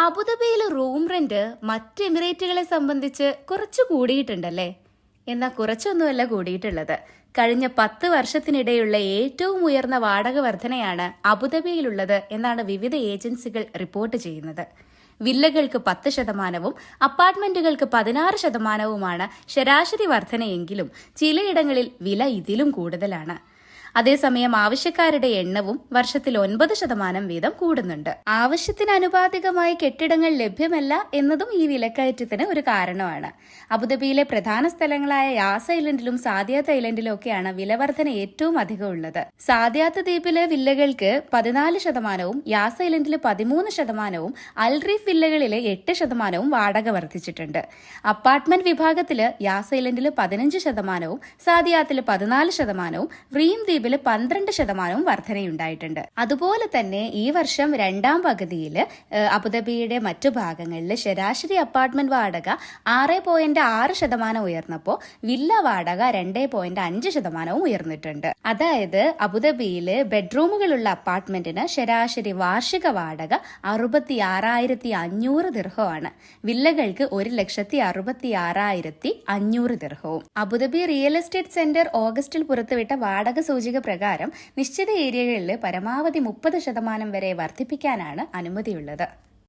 അബുദാബിയിൽ room rent മറ്റ് എമിറേറ്റുകളെ സംബന്ധിച്ച് കുറച്ച് കൂടിയിട്ടുണ്ടല്ലേ? എന്നാൽ കുറച്ചൊന്നുമല്ല കൂടിയിട്ടുള്ളത്. കഴിഞ്ഞ 10 വർഷത്തിനിടെയുള്ള ഏറ്റവും ഉയർന്ന വാടക വർധനയാണ് അബുദാബിയിലുള്ളത് എന്നാണ് വിവിധ ഏജൻസികൾ റിപ്പോർട്ട് ചെയ്യുന്നത്. വില്ലകൾക്ക് 10%, അപ്പാർട്ട്മെന്റുകൾക്ക് 16%വുമാണ് ശരാശരി വർധനയെങ്കിലും ചിലയിടങ്ങളിൽ വില ഇതിലും കൂടുതലാണ്. അതേസമയം ആവശ്യക്കാരുടെ എണ്ണവും വർഷത്തിൽ 9% വീതം കൂടുന്നുണ്ട്. ആവശ്യത്തിന് അനുപാതികമായ കെട്ടിടങ്ങൾ ലഭ്യമല്ല എന്നതും ഈ വിലക്കയറ്റത്തിന് ഒരു കാരണമാണ്. അബുദാബിയിലെ പ്രധാന സ്ഥലങ്ങളായ യാസ് ഐലൻഡിലും സാദിയാത്ത് ഐലൻഡിലും ഒക്കെയാണ് വിലവർധന ഏറ്റവും അധികം ഉള്ളത്. സാദിയാത്ത് ദ്വീപിലെ വില്ലകൾക്ക് 14%വും യാസ് ഐലൻഡിൽ 13%വും അൽറീഫ് വില്ലകളിലെ 8%വും വാടക വർദ്ധിച്ചിട്ടുണ്ട്. അപ്പാർട്ട്മെന്റ് വിഭാഗത്തില് യാസ് ഐലൻഡിൽ 15%വും സാദിയാത്തിൽ 14%വും റീം ദ്വീപിൽ 12%വും വർധനയുണ്ടായിട്ടുണ്ട്. അതുപോലെ തന്നെ ഈ വർഷം രണ്ടാം പകുതിയിൽ അബുദാബിയുടെ മറ്റു ഭാഗങ്ങളിൽ ശരാശരി അപ്പാർട്ട്മെന്റ് വാടക 6.6% ഉയർന്നപ്പോൾ വില്ല വാടക 2.5% ഉയർന്നിട്ടുണ്ട്. അതായത് അബുദാബിയിൽ ബെഡ്റൂമുകളുള്ള അപ്പാർട്ട്മെന്റിന് ശരാശരി വാർഷിക വാടക 66,500 ദിർഹമാണ്. വില്ലകൾക്ക് 1,66,500 ദിർഹവും. അബുദാബി റിയൽ എസ്റ്റേറ്റ് സെന്റർ ഓഗസ്റ്റിൽ പുറത്തുവിട്ട വാടക സൂചിക പ്രകാരം നിശ്ചിത ഏരിയകളിൽ പരമാവധി 30% വരെ വർദ്ധിപ്പിക്കാനാണ് അനുമതിയുള്ളത്.